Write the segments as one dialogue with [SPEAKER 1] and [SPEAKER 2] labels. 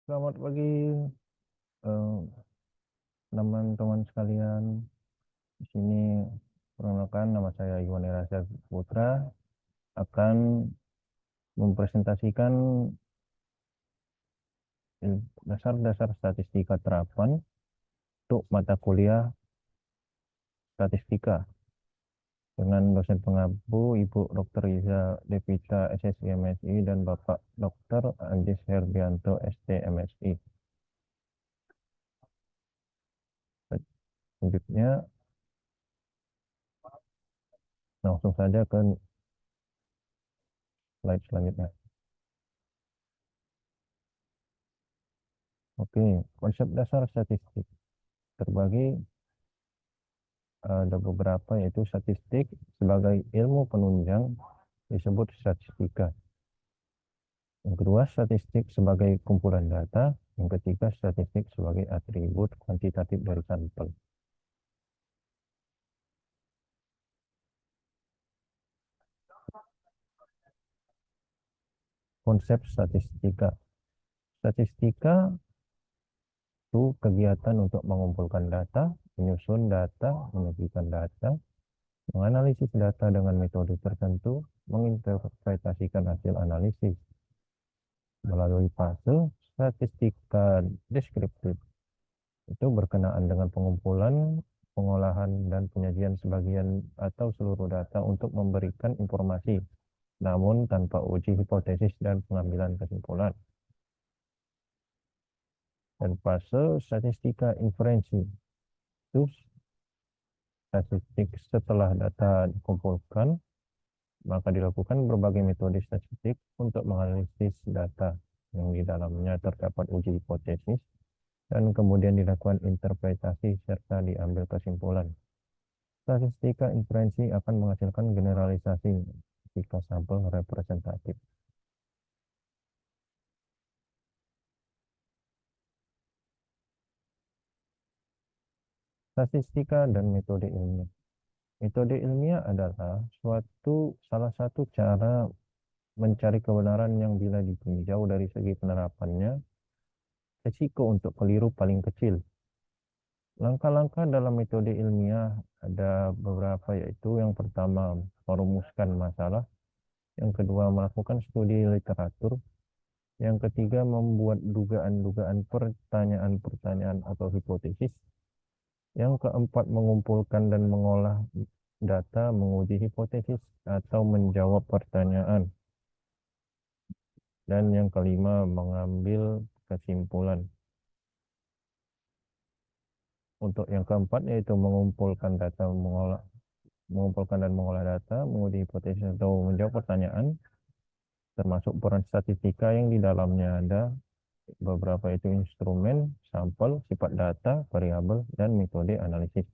[SPEAKER 1] Selamat pagi, eh, teman-teman sekalian. Di sini perkenalkan nama saya Iwan Irasa Putra akan mempresentasikan dasar-dasar statistika terapan untuk mata kuliah statistika dengan dosen pengampu Ibu Dr. Iza Devita SSI MSI dan Bapak Dr. Andes Herdianto ST MSI. Selanjutnya langsung saja ke slide selanjutnya. Oke, konsep dasar statistik terbagi ada beberapa, yaitu statistik sebagai ilmu penunjang disebut statistika. Yang kedua, statistik sebagai kumpulan data. Yang ketiga, statistik sebagai atribut kuantitatif dari sampel. Konsep statistika. Statistika itu kegiatan untuk mengumpulkan data, menyusun data, menyajikan data, menganalisis data dengan metode tertentu, menginterpretasikan hasil analisis melalui fase statistika deskriptif. Itu berkenaan dengan pengumpulan, pengolahan, dan penyajian sebagian atau seluruh data untuk memberikan informasi, namun tanpa uji hipotesis dan pengambilan kesimpulan. Dan fase statistika inferensi, itu statistik setelah data dikumpulkan, maka dilakukan berbagai metode statistik untuk menganalisis data yang di dalamnya terdapat uji hipotesis, dan kemudian dilakukan interpretasi serta diambil kesimpulan. Statistika inferensi akan menghasilkan generalisasi jika sampel representatif. Statistika dan metode ilmiah. Metode ilmiah adalah salah satu cara mencari kebenaran yang bila ditinjau dari segi penerapannya, risiko untuk keliru paling kecil. Langkah-langkah dalam metode ilmiah ada beberapa, yaitu yang pertama merumuskan masalah, yang kedua melakukan studi literatur, yang ketiga membuat dugaan-dugaan, pertanyaan-pertanyaan atau hipotesis, yang keempat mengumpulkan dan mengolah data, menguji hipotesis atau menjawab pertanyaan, dan yang kelima mengambil kesimpulan. Untuk yang keempat yaitu mengumpulkan dan mengolah data, menguji hipotesis atau menjawab pertanyaan, termasuk peran statistika yang di dalamnya ada beberapa, itu instrumen, sampel, sifat data, variabel, dan metode analisis.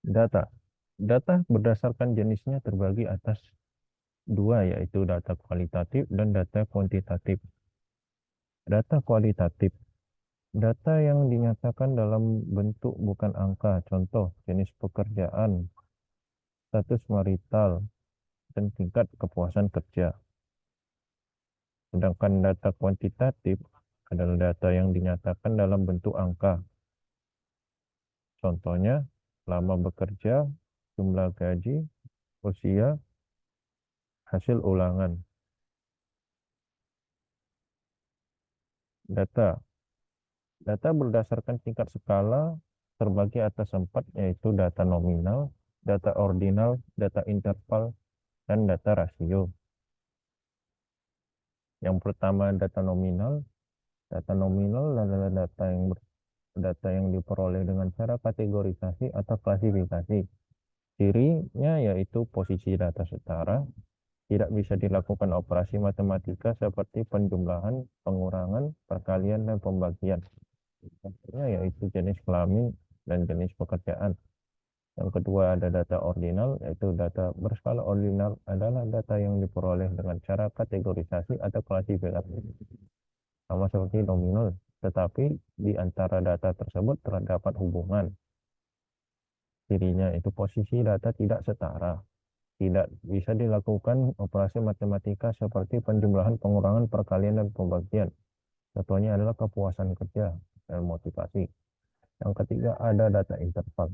[SPEAKER 1] Data. Data berdasarkan jenisnya terbagi atas dua, yaitu data kualitatif dan data kuantitatif. Data kualitatif. Data yang dinyatakan dalam bentuk bukan angka, contoh jenis pekerjaan, status marital, dan tingkat kepuasan kerja. Sedangkan data kuantitatif adalah data yang dinyatakan dalam bentuk angka. Contohnya, lama bekerja, jumlah gaji, usia, hasil ulangan. Data. Data berdasarkan tingkat skala terbagi atas 4, yaitu data nominal, data ordinal, data interval, dan data rasio. Yang pertama, data nominal. Data nominal adalah data yang diperoleh dengan cara kategorisasi atau klasifikasi. Cirinya yaitu posisi data setara, tidak bisa dilakukan operasi matematika seperti penjumlahan, pengurangan, perkalian, dan pembagian. Contohnya yaitu jenis kelamin dan jenis pekerjaan. Yang kedua ada data ordinal, yaitu data berskala ordinal adalah data yang diperoleh dengan cara kategorisasi atau klasifikasi. Sama seperti nominal, tetapi di antara data tersebut terdapat hubungan. Cirinya itu posisi data tidak setara. Tidak bisa dilakukan operasi matematika seperti penjumlahan, pengurangan, perkalian, dan pembagian. Contohnya adalah kepuasan kerja dan motivasi. Yang ketiga ada data interval.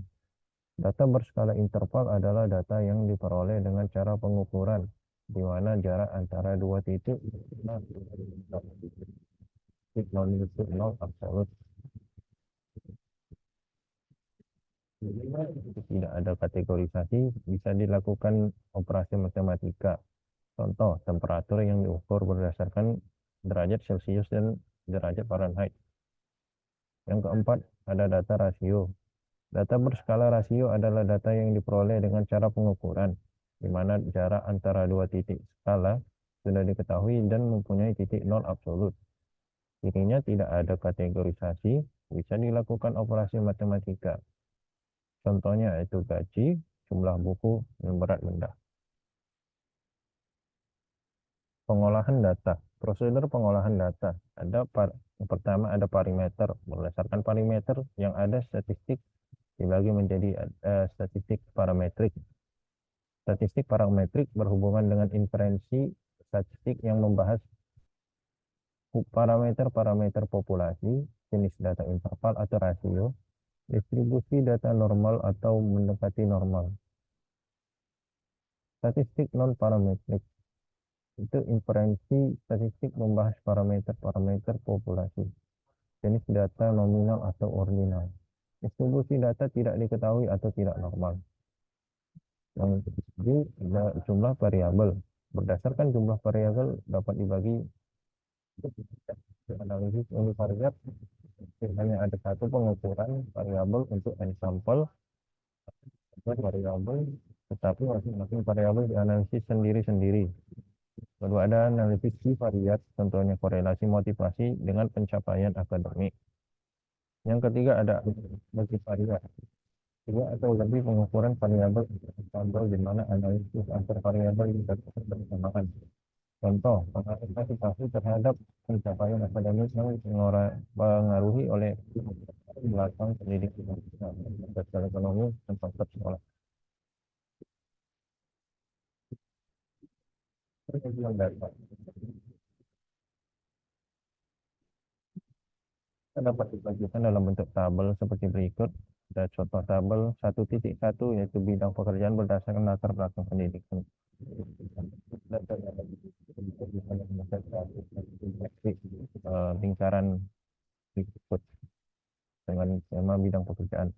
[SPEAKER 1] Data berskala interval adalah data yang diperoleh dengan cara pengukuran, di mana jarak antara dua titik non nol absolut. Tidak ada kategorisasi, bisa dilakukan operasi matematika. Contoh, temperatur yang diukur berdasarkan derajat Celcius dan derajat Fahrenheit. Yang keempat, ada data rasio. Data berskala rasio adalah data yang diperoleh dengan cara pengukuran, di mana jarak antara dua titik skala sudah diketahui dan mempunyai titik nol absolut. Cirinya tidak ada kategorisasi, bisa dilakukan operasi matematika. Contohnya yaitu gaji, jumlah buku, dan berat benda. Pengolahan data. Prosedur pengolahan data. Yang pertama ada parameter. Berdasarkan parameter yang ada statistik dibagi menjadi statistik parametrik. Statistik parametrik berhubungan dengan inferensi statistik yang membahas parameter-parameter populasi, jenis data interval atau rasio, distribusi data normal atau mendekati normal. Statistik non-parametrik itu inferensi statistik membahas parameter-parameter populasi, jenis data nominal atau ordinal. Distribusi data tidak diketahui atau tidak normal. Yang ketiga, jumlah variabel. Berdasarkan jumlah variabel dapat dibagi analisis univariat. Hanya ada satu pengukuran variabel untuk n sampel variabel, tetapi masing-masing variabel dianalisis sendiri-sendiri. Kedua, ada analisis bivariat, contohnya korelasi motivasi dengan pencapaian akademik. Yang ketiga ada multivariat, dua atau lebih pengukuran variabel sampel di mana analisis antar variabel dilakukan bersamaan. Contoh, pengaruh terhadap pencapaian akademik yang dipengaruhi oleh belakang pendidikan, sosial ekonomi, dan faktor sekolah. Perkembangan data dapat dibagikan dalam bentuk tabel seperti berikut. Ada contoh tabel 1.1 yaitu bidang pekerjaan berdasarkan latar belakang pendidikan. Data lingkaran berikut dengan tema bidang pekerjaan.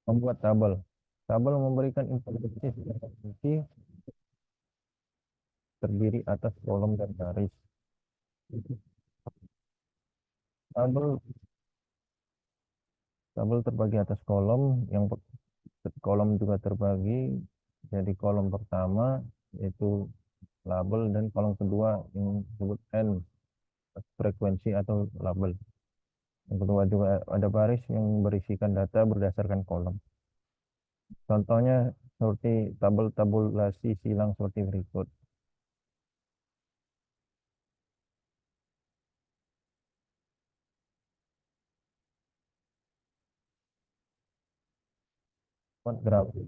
[SPEAKER 1] Membuat tabel. Tabel memberikan informasi terdiri atas kolom dan garis. Tabel tabel terbagi atas kolom, yang kolom juga terbagi jadi kolom pertama yaitu label dan kolom kedua yang disebut N, frekuensi atau label. Yang kedua juga ada baris yang berisikan data berdasarkan kolom. Contohnya seperti tabel tabulasi silang seperti berikut. Grafik.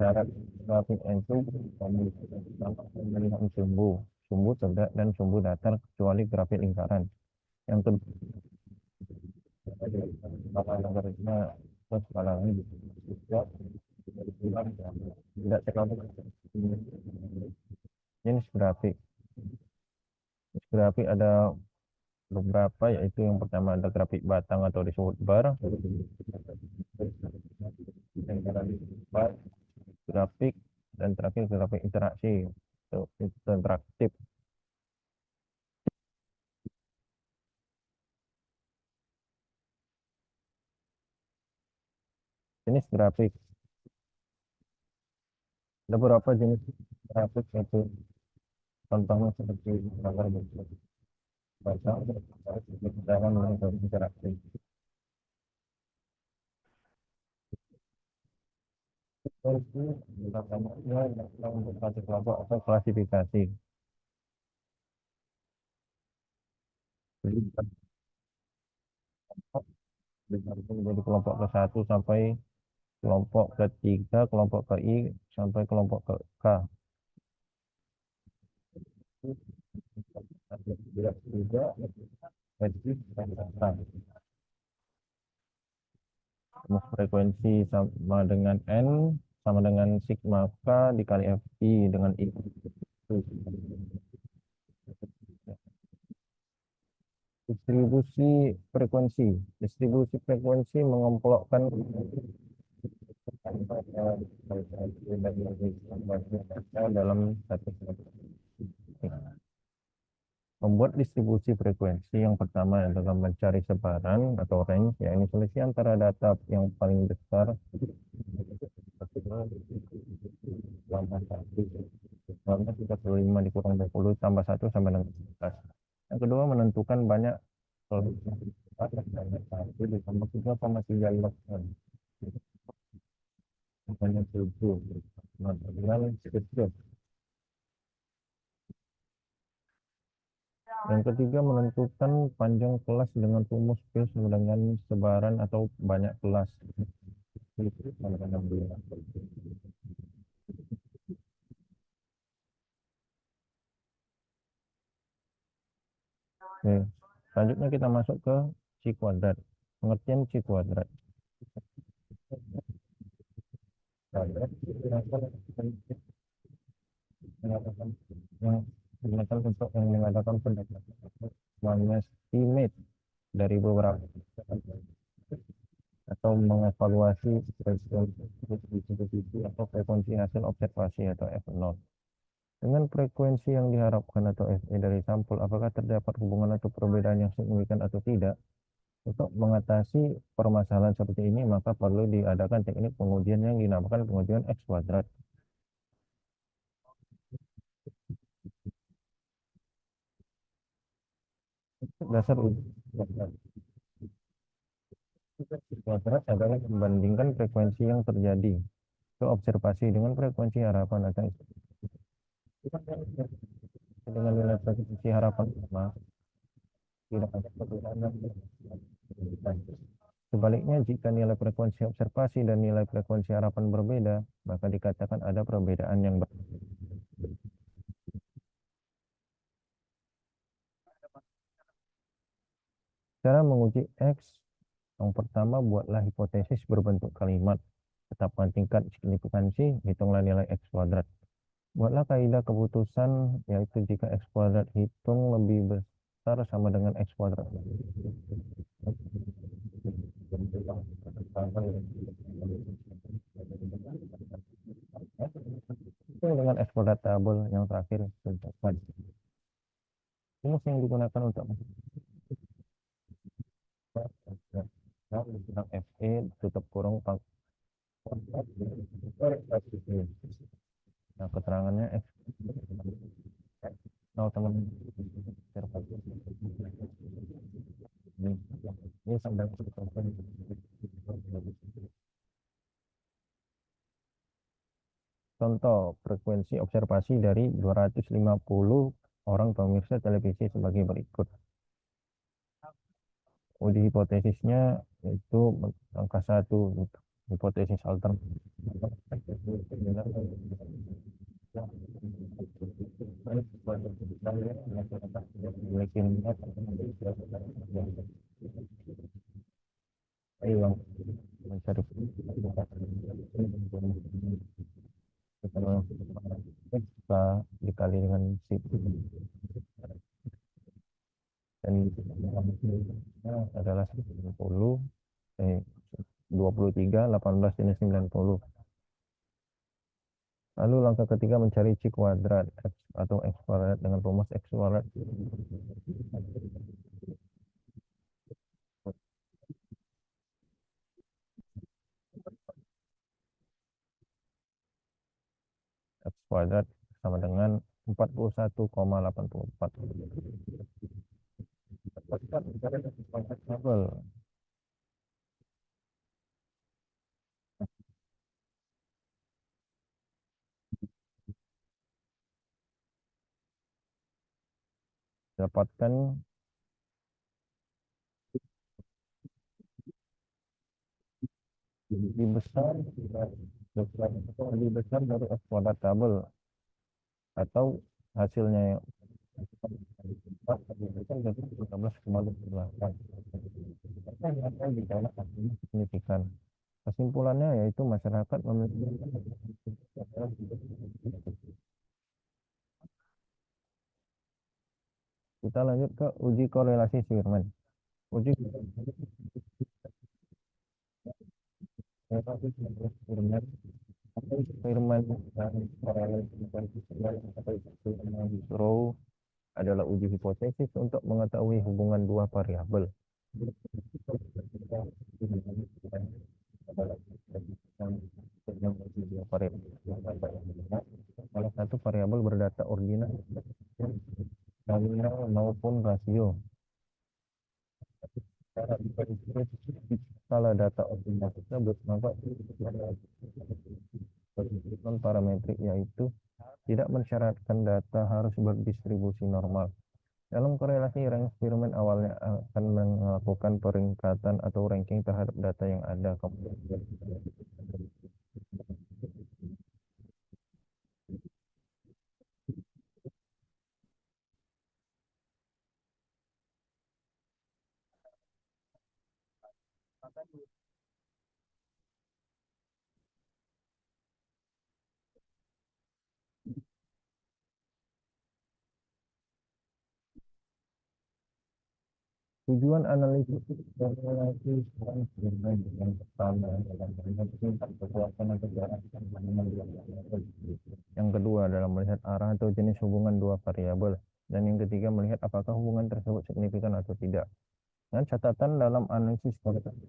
[SPEAKER 1] Syarat grafik itu pemilihan sumbu, sumbu tegak dan sumbu datar kecuali grafik lingkaran. Yang kedua, algoritma terus kalau ini tidak terlalu jenis grafik. Jenis grafik ada beberapa, yaitu yang pertama ada grafik batang atau disebut bar, grafik, dan terakhir grafik interaksi atau interaktif. Jenis grafik ada beberapa jenis grafik, yaitu contohnya seperti gambar bentuk batang dalam metode interaktif. Itu untuk kelompok atau klasifikasi. Jadi kelompok dibagi menjadi kelompok ke satu sampai kelompok ketiga, kelompok ke I sampai kelompok ke K. Tidak juga frekuensi sama dengan N sama dengan sigma K dikali FI dengan I. Distribusi frekuensi. Distribusi frekuensi mengelompokkan dalam satu membuat distribusi frekuensi yang pertama adalah mencari sebaran atau range, ya ini selisih antara data yang paling besar tambah satu tambah 35 dikurang 20 tambah satu sama dengan 11. Yang kedua menentukan banyak satu ditambah 3,3 elektron banyak 7 dengan kecil. Yang ketiga menentukan panjang kelas dengan rumus P sama dengan sebaran atau banyak kelas. Oke. Selanjutnya kita masuk ke C kuadrat. Pengertian C kuadrat. Kuadrat yang digunakan untuk yang mengadakan pendekatan estimate dari beberapa atau mengevaluasi frekuensi atau frekuensi hasil observasi atau F0 dengan frekuensi yang diharapkan atau Fe dari sampel, apakah terdapat hubungan atau perbedaan yang signifikan atau tidak. Untuk mengatasi permasalahan seperti ini maka perlu diadakan teknik pengujian yang dinamakan pengujian X kuadrat. Dasar ujian kuadrat adalah membandingkan frekuensi yang terjadi ke observasi dengan frekuensi harapan atau dengan nilai frekuensi harapan sama tidak ada perbedaan. Sebaliknya, jika nilai frekuensi observasi dan nilai frekuensi harapan berbeda, maka dikatakan ada perbedaan yang cara menguji X. Yang pertama, buatlah hipotesis berbentuk kalimat. Tetapkan tingkat signifikansi, hitunglah nilai X kuadrat. Buatlah kaidah keputusan, yaitu jika X kuadrat hitung lebih besar sama dengan X kuadrat. Hitung dengan X kuadrat tabel yang terakhir. Rumus yang digunakan untuk FE tutup kurung nah keterangannya X nol teman ini sampai contoh frekuensi observasi dari 250 orang pemirsa televisi sebagai berikut. Uji hipotesisnya itu angka 1, hipotesis alternatif. Ayo mencari kita dikali dengan si dan adalah 90 23 18 ini 90. Lalu langkah ketiga mencari C kuadrat X atau X kuadrat dengan rumus X kuadrat X kuadrat sama dengan 41,84. Tabel dapatkan lebih besar, lebih besar dari eksploitable atau hasilnya yang lebih besar dari 13,8 signifikan. Kesimpulannya yaitu masyarakat memiliki. Kita lanjut ke uji korelasi Spearman. Uji korelasi Spearman. Spearman Row adalah uji hipotesis untuk mengetahui hubungan dua variabel. Salah satu variabel berdata ordinal nominal maupun rasio. Kalau data ordinal tersebut maka non parametrik yaitu tidak mensyaratkan data harus berdistribusi normal. Dalam korelasi rank Spearman awalnya akan melakukan peringkatan atau ranking terhadap data yang ada. Tujuan analisis korelasi rank Spearman yang pertama adalah melihat tingkat kepuasan atau jarak yang kedua adalah melihat arah atau jenis hubungan dua variabel. Dan yang ketiga melihat apakah hubungan tersebut signifikan atau tidak. Dan catatan dalam analisis korelasi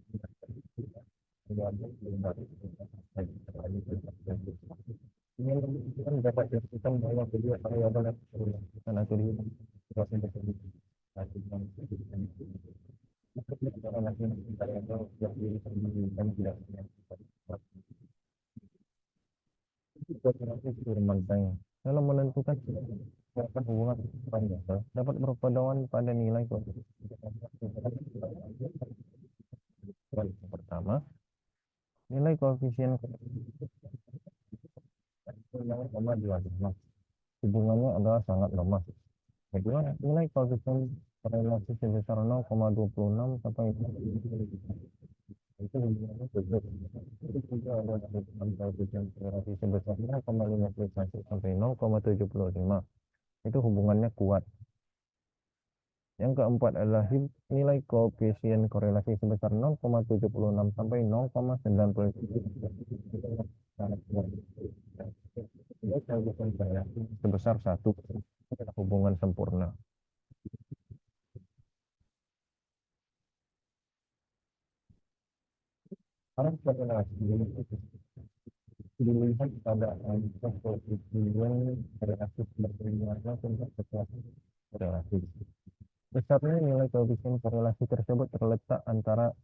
[SPEAKER 1] ini menunjukkan dapat dilakukan bahwa kedua variabel yang signifikan atau dihubungkan tersebut. Dalam menentukan hubungan variabel dapat berpedoman pada nilai koefisien. Yang pertama, nilai koefisien 0,25. Hubungannya adalah sangat lemah. Kedua, nilai koefisien korelasi sebesar 0,26 sampai itu hubungannya sebesar. Itu juga ada koefisien korelasi sebesar 0,51 sampai 0,75. Itu hubungannya kuat. Yang keempat adalah nilai koefisien korelasi sebesar 0,76 sampai 0,90 sebesar 1 hubungan sempurna. Karena korelasi dilihat pada koefisien korelasi berpengaruh tentang korelasi. Besarnya nilai koefisien korelasi tersebut terletak antara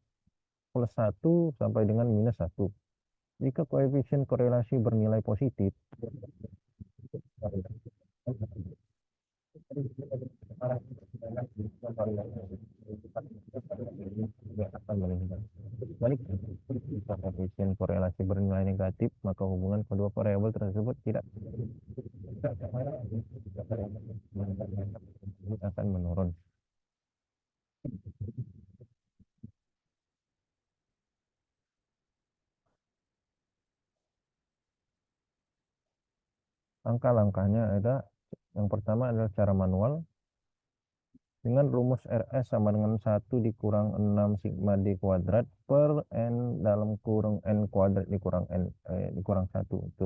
[SPEAKER 1] +1 sampai dengan -1. Jika koefisien korelasi bernilai positif, akan meningkat. Sebaliknya, jika koefisien korelasi bernilai negatif, maka hubungan kedua variabel tersebut tidak akan menurun. Langkah-langkahnya ada yang pertama adalah cara manual dengan rumus RS sama dengan 1 dikurang 6 sigma D kuadrat per N dalam kurung N kuadrat dikurang N dikurang 1. Itu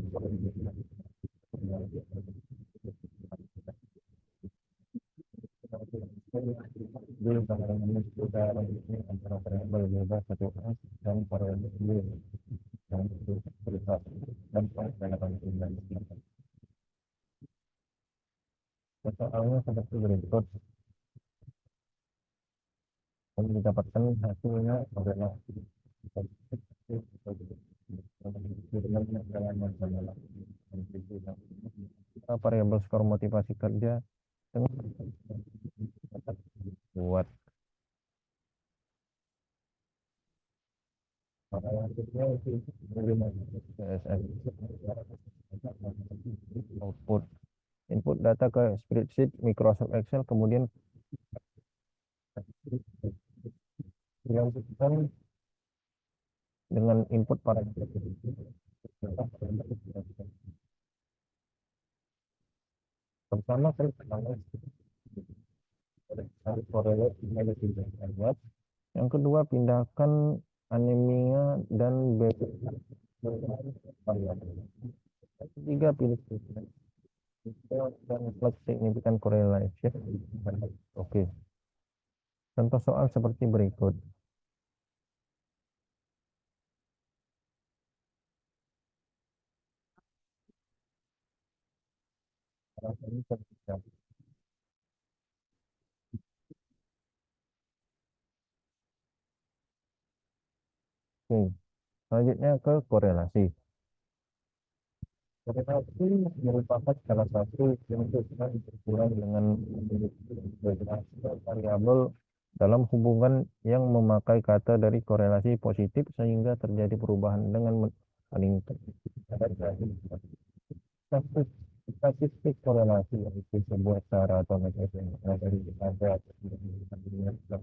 [SPEAKER 1] antara variabel bebas satu S dan variabel Y dan berusaha dan soalnya seperti berikut. Dan didapatkan hasilnya adalah variabel skor motivasi kerja dengan buat output input data ke spreadsheet Microsoft Excel, kemudian dilanjutkan dengan input parameter. Pertama klik correlate yang kedua, pindahkan anemia dan basic variabel. Ketiga, pilih dan flag signifikan correlation. Oke. Contoh soal seperti berikut. Oke. Selanjutnya ke korelasi. Korelasi merupakan salah satu bentuk hubungan dengan variabel dalam hubungan yang memakai kata dari korelasi positif sehingga terjadi perubahan dengan meningkat. Statistik korelasi yaitu sebuah cara atau metode dari ada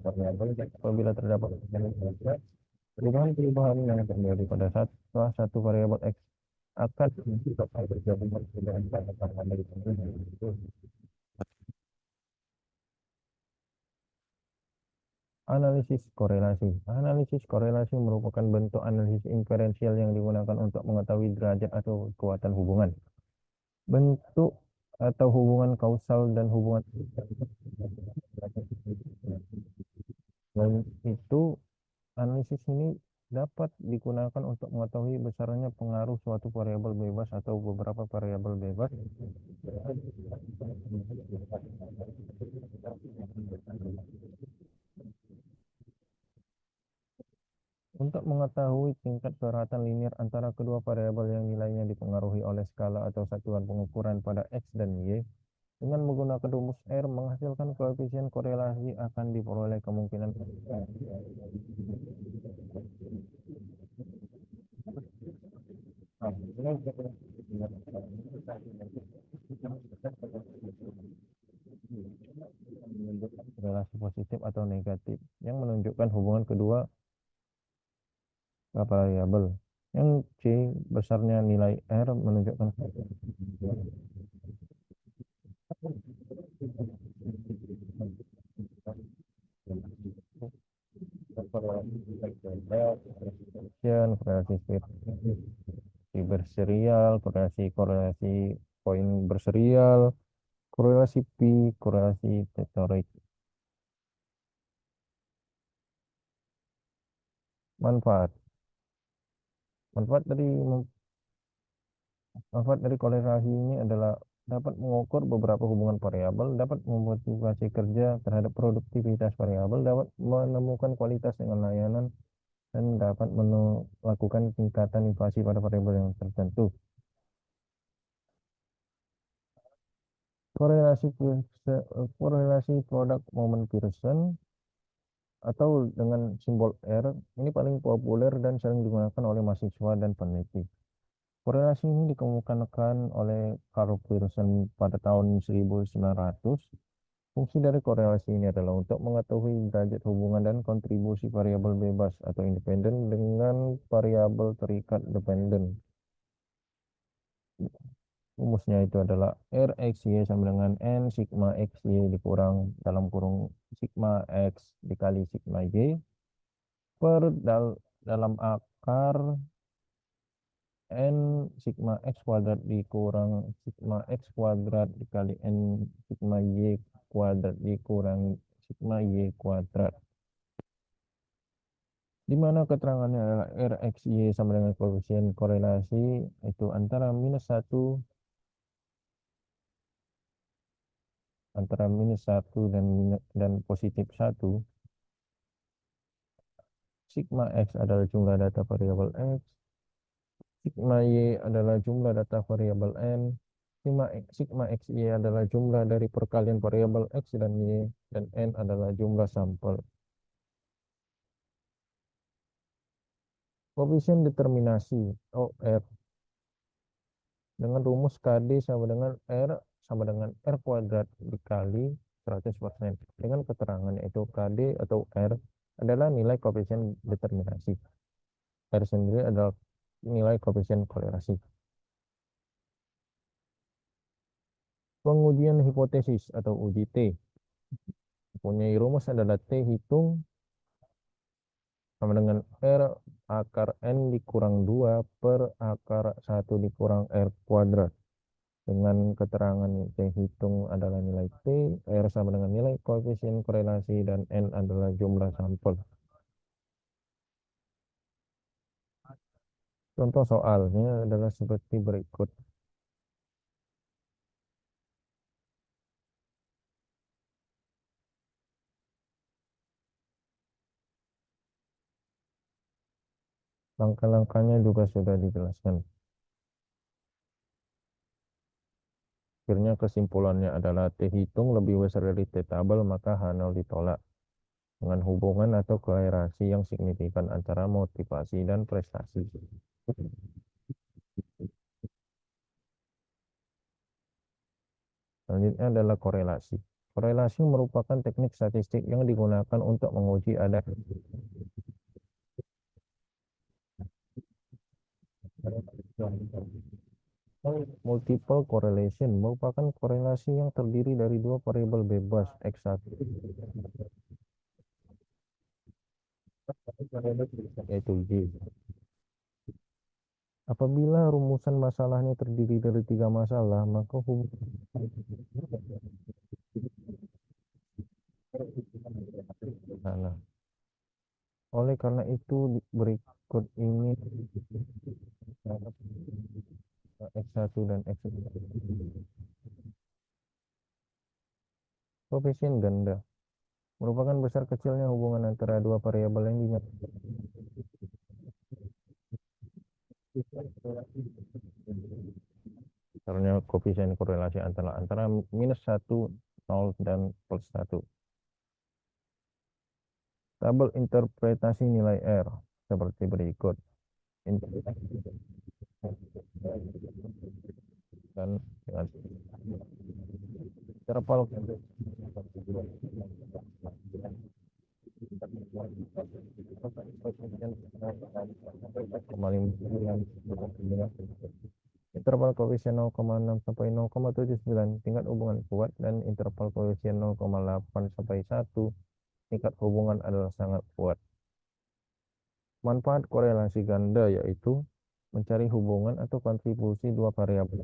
[SPEAKER 1] variabel apabila terdapat perubahan-perubahan yang terjadi pada salah satu variabel X akan bergabung perbedaan pada variabel itu. Analisis korelasi. Analisis korelasi merupakan bentuk analisis inferensial yang digunakan untuk mengetahui derajat atau kekuatan hubungan, bentuk atau hubungan kausal dan hubungan. Selain itu, analisis ini dapat digunakan untuk mengetahui besarnya pengaruh suatu variabel bebas atau beberapa variabel bebas untuk mengetahui tingkat kerahatan linear antara kedua variabel yang nilainya dipengaruhi oleh skala atau satuan pengukuran pada X dan Y. Dengan menggunakan rumus R menghasilkan koefisien korelasi akan diperoleh kemungkinan relasi positif atau negatif yang menunjukkan hubungan kedua variabel. Yang C, besarnya nilai R menunjukkan korelasi berserial, korelasi poin berserial, korelasi pi, korelasi teorik. Manfaat. Manfaat dari korelasi ini adalah dapat mengukur beberapa hubungan variabel, dapat memotivasi kerja terhadap produktivitas variabel, dapat menemukan kualitas dengan layanan, dan dapat melakukan tingkatan invasi pada variabel yang tertentu. Korelasi produk moment Pearson atau dengan simbol R ini paling populer dan sering digunakan oleh mahasiswa dan peneliti. Korelasi ini dikemukakan oleh Carl Pearson pada tahun 1900. Fungsi dari korelasi ini adalah untuk mengetahui derajat hubungan dan kontribusi variabel bebas atau independen dengan variabel terikat dependen. Rumusnya itu adalah R X Y sama dengan N sigma X Y dikurang dalam kurung sigma X dikali sigma Y per dalam akar N sigma X kuadrat dikurang sigma X kuadrat dikali N sigma Y kuadrat dikurang sigma Y kuadrat. Di mana keterangannya adalah RXY sama dengan koefisien korelasi itu antara minus 1 dan positif 1. Sigma X adalah jumlah data variabel X, sigma Y adalah jumlah data variabel N, sigma XY adalah jumlah dari perkalian variabel X dan Y, dan N adalah jumlah sampel. Koefisien determinasi OR dengan rumus KD sama dengan R sama dengan R kuadrat dikali 100%. Dengan keterangan yaitu KD atau R adalah nilai koefisien determinasi. R sendiri adalah nilai koefisien kolerasi. Pengujian hipotesis atau uji T. Punya rumus adalah T hitung sama dengan R akar N dikurang 2 per akar 1 dikurang R kuadrat. Dengan keterangan T hitung adalah nilai T, R sama dengan nilai koefisien korelasi, dan N adalah jumlah sampel. Contoh soalnya adalah seperti berikut. Langkah-langkahnya juga sudah dijelaskan. Akhirnya kesimpulannya adalah T hitung lebih besar dari T tabel, maka H0 ditolak. Dengan hubungan atau korelasi yang signifikan antara motivasi dan prestasi. Selanjutnya adalah korelasi. Korelasi merupakan teknik statistik yang digunakan untuk menguji ada multiple correlation merupakan korelasi yang terdiri dari dua variabel bebas X1 yaitu Y. Apabila rumusan masalahnya terdiri dari tiga masalah, maka hubungan nah, oleh karena itu berikut ini X1 dan X2. Koefisien ganda merupakan besar kecilnya hubungan antara dua variabel yang dinyatakan. Karena koefisien korelasi antara minus 1, 0, dan plus 1. Tabel interpretasi nilai R seperti berikut. Dan dengan interval interval koefisien 0,6 sampai 0,79 tingkat hubungan kuat, dan interval koefisien 0,8 sampai 1 tingkat hubungan adalah sangat kuat. Manfaat korelasi ganda yaitu mencari hubungan atau kontribusi dua variabel.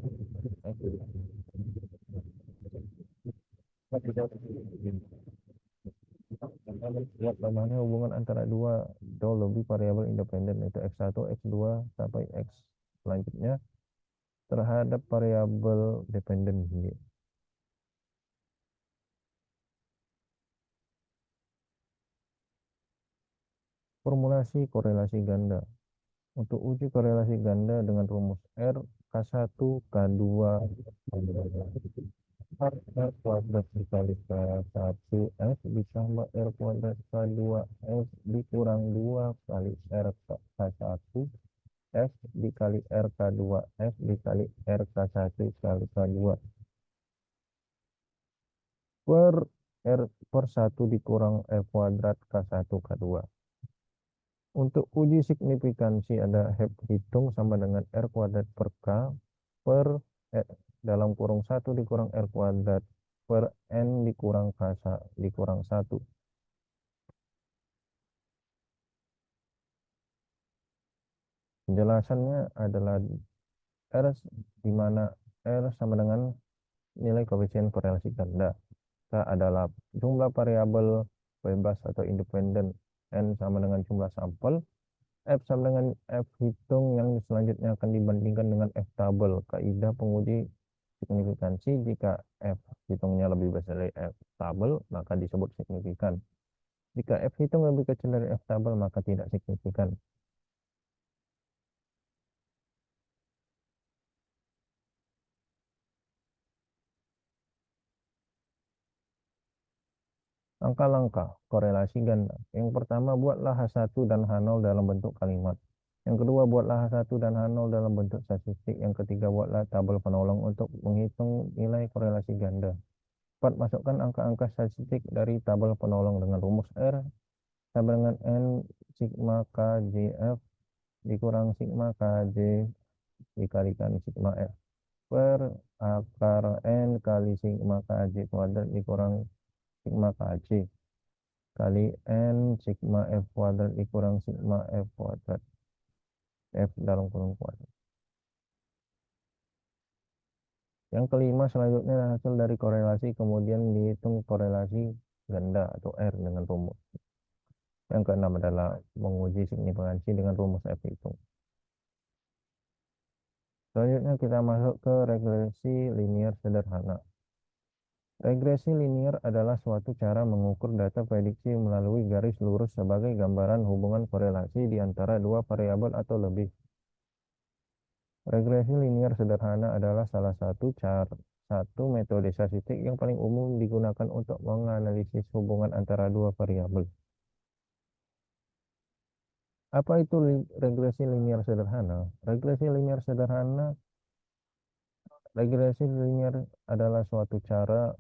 [SPEAKER 1] Lihat bagaimana hubungan antara dua atau lebih variabel independen yaitu X1, X2 sampai X selanjutnya terhadap variabel dependen. Formulasi korelasi ganda. Untuk uji korelasi ganda dengan rumus R K1 K2 R kuadrat dikali K1 S ditambah R kuadrat K2 S dikurang 2 kali R K1 S dikali R K2 S dikali R K1 kali K2 per R per 1 dikurang R kuadrat K1 K2. Untuk uji signifikansi ada hitung sama dengan R kuadrat per K per dalam kurung 1 dikurang R kuadrat per N dikurang K dikurang 1. Penjelasannya adalah R di mana R sama dengan nilai koefisien korelasi ganda. K adalah jumlah variabel bebas atau independen. N sama dengan jumlah sampel. F sama dengan F hitung yang selanjutnya akan dibandingkan dengan F tabel. Kaidah penguji signifikansi, jika F hitungnya lebih besar dari F tabel maka disebut signifikan. Jika F hitung lebih kecil dari F tabel maka tidak signifikan. Langkah-langkah korelasi ganda. Yang pertama, buatlah H1 dan H0 dalam bentuk kalimat. Yang kedua, buatlah H1 dan H0 dalam bentuk statistik. Yang ketiga, buatlah tabel penolong untuk menghitung nilai korelasi ganda. 4. Masukkan angka-angka statistik dari tabel penolong dengan rumus R sama dengan N sigma KJF dikurang sigma KJ dikalikan sigma F per akar N kali sigma KJ kuadrat dikurang sigma KJ kali N sigma F kuadrat dikurang sigma F kuadrat F dalam kurung kuadrat. Yang kelima, selanjutnya hasil dari korelasi kemudian dihitung korelasi ganda atau R dengan rumus. Yang keenam adalah menguji signifikansi dengan rumus F hitung. Selanjutnya kita masuk ke regresi linier sederhana. Regresi linier adalah suatu cara mengukur data prediksi melalui garis lurus sebagai gambaran hubungan korelasi di antara dua variabel atau lebih. Regresi linier sederhana adalah salah satu metode statistik yang paling umum digunakan untuk menganalisis hubungan antara dua variabel. Apa itu regresi linier sederhana? Regresi linier adalah suatu cara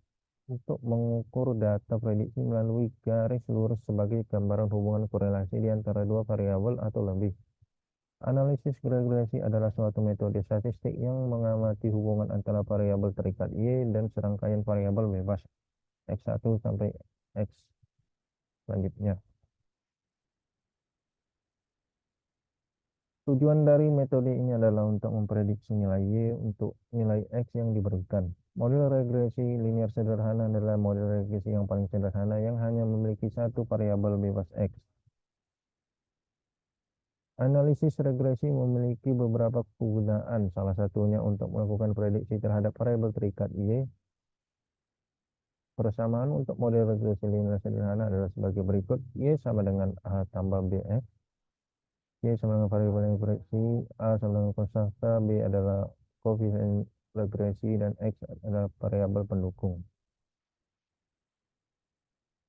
[SPEAKER 1] untuk mengukur data prediksi melalui garis lurus sebagai gambaran hubungan korelasi di antara dua variabel atau lebih. Analisis regresi adalah suatu metode statistik yang mengamati hubungan antara variabel terikat Y dan serangkaian variabel bebas X1 sampai X selanjutnya. Tujuan dari metode ini adalah untuk memprediksi nilai Y untuk nilai X yang diberikan. Model regresi linier sederhana adalah model regresi yang paling sederhana yang hanya memiliki satu variabel bebas X. Analisis regresi memiliki beberapa kegunaan, salah satunya untuk melakukan prediksi terhadap variabel terikat Y. Persamaan untuk model regresi linier sederhana adalah sebagai berikut. Y sama dengan A tambah BX. Y sama dengan variabel yang diprediksi. A sama dengan konstanta. B adalah koefisien regresi. Dan X adalah variabel pendukung.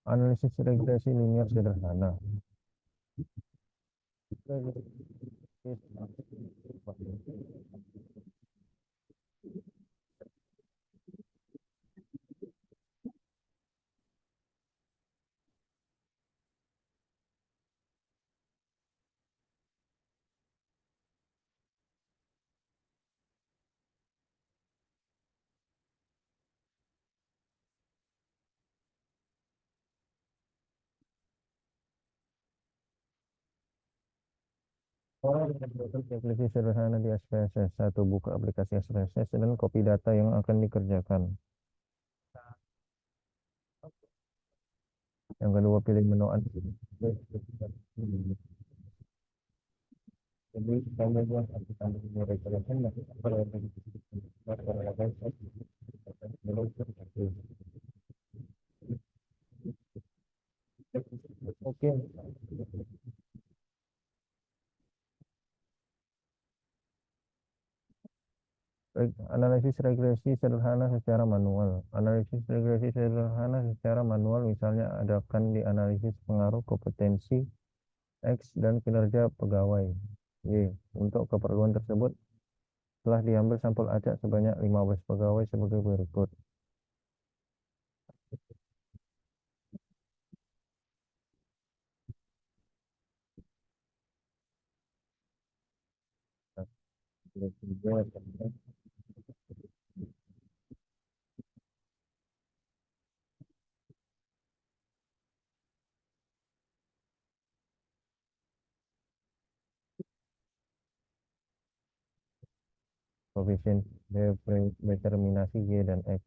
[SPEAKER 1] Analisis regresi linier sederhana. Aplikasi sederhana di SPSS. Satu, buka aplikasi SPSS dan copy data yang akan dikerjakan. Yang kedua, pilih menu jadi kamu buat aplikasi recycling nanti oke. Analisis regresi sederhana secara manual. Analisis regresi sederhana secara manual misalnya adakan dianalisis pengaruh kompetensi X dan kinerja pegawai Y. Untuk keperluan tersebut telah diambil sampel acak sebanyak 15 pegawai sebagai berikut. Koefisien determinasi Y dan X.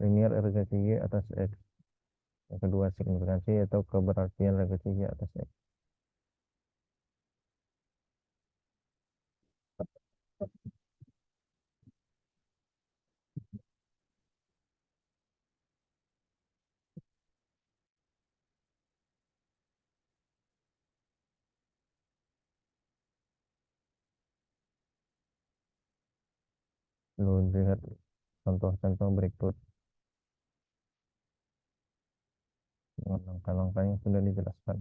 [SPEAKER 1] Linear regresi Y atas X. Yang kedua, signifikansi atau keberartian regresi Y atas X. Lalu lihat contoh-contoh berikut dengan langkah-langkah yang sudah dijelaskan.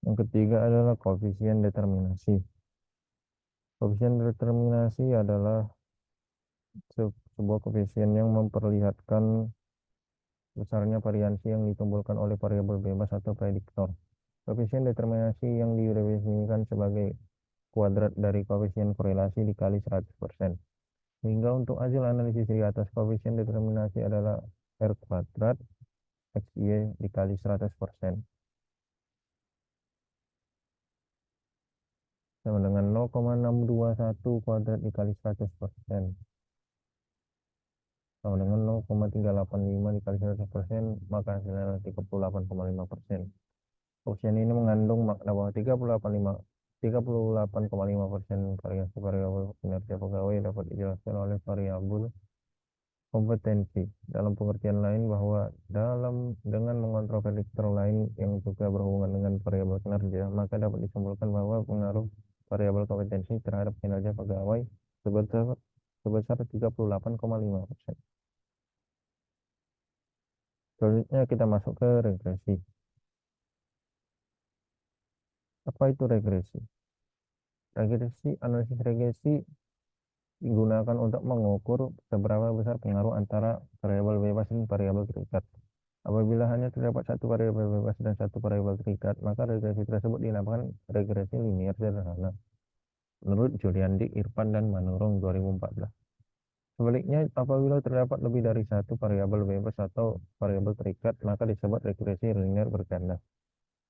[SPEAKER 1] Yang ketiga adalah koefisien determinasi. Koefisien determinasi adalah sebuah koefisien yang memperlihatkan besarnya variansi yang ditimbulkan oleh variabel bebas atau prediktor. Koefisien determinasi yang didefinisikan sebagai kuadrat dari koefisien korelasi dikali 100%. Sehingga untuk hasil analisis di atas, koefisien determinasi adalah R kuadrat XY dikali 100%. Sama dengan 0,621 kuadrat dikali 100%. Sama dengan 0,385 dikali 100%, maka hasilnya adalah 38,5%. Koefisien ini mengandung makna bahwa 38,5% variasi variabel kinerja pegawai dapat dijelaskan oleh variabel kompetensi. Dalam pengertian lain, bahwa dengan mengontrol prediktor lain yang juga berhubungan dengan variabel kinerja, maka dapat disimpulkan bahwa pengaruh variabel kompetensi terhadap kinerja pegawai sebesar 38,5%. Selanjutnya kita masuk ke regresi. Apa itu regresi? Analisis regresi digunakan untuk mengukur seberapa besar pengaruh antara variabel bebas dan variabel terikat. Apabila hanya terdapat satu variabel bebas dan satu variabel terikat, maka regresi tersebut dinamakan regresi linier sederhana. Menurut Juliandi, Irfan, dan Manurung 2014. Sebaliknya, apabila terdapat lebih dari satu variabel bebas atau variabel terikat, maka disebut regresi linier berganda.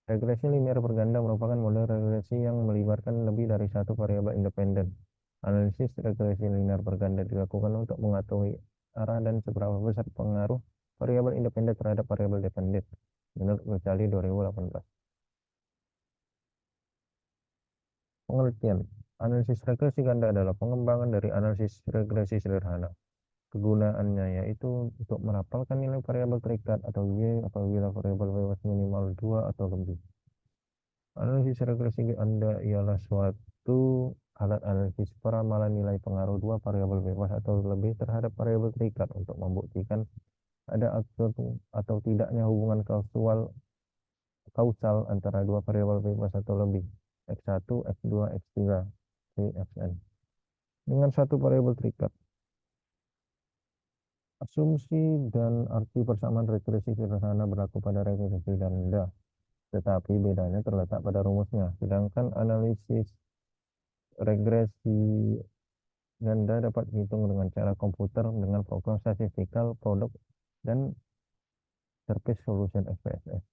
[SPEAKER 1] Regresi linier berganda merupakan model regresi yang melibatkan lebih dari satu variabel independen. Analisis regresi linier berganda dilakukan untuk mengetahui arah dan seberapa besar pengaruh variabel independen terhadap variabel dependen, menurut Gocali 2018. Pengertian: analisis regresi ganda adalah pengembangan dari analisis regresi sederhana. Kegunaannya yaitu untuk merapalkan nilai variabel terikat atau Y apabila variabel bebas minimal 2 atau lebih. Analisis regresi ganda ialah suatu alat analisis peramalan nilai pengaruh dua variabel bebas atau lebih terhadap variabel terikat untuk membuktikan ada atau tidaknya hubungan kausal antara dua variabel bebas atau lebih, X1, X2, X3, Xn, dengan satu variabel terikat. Asumsi dan arti persamaan regresi sederhana berlaku pada regresi ganda, tetapi bedanya terletak pada rumusnya. Sedangkan analisis regresi ganda dapat dihitung dengan cara komputer dengan program statistical product dan surface solution SPSS.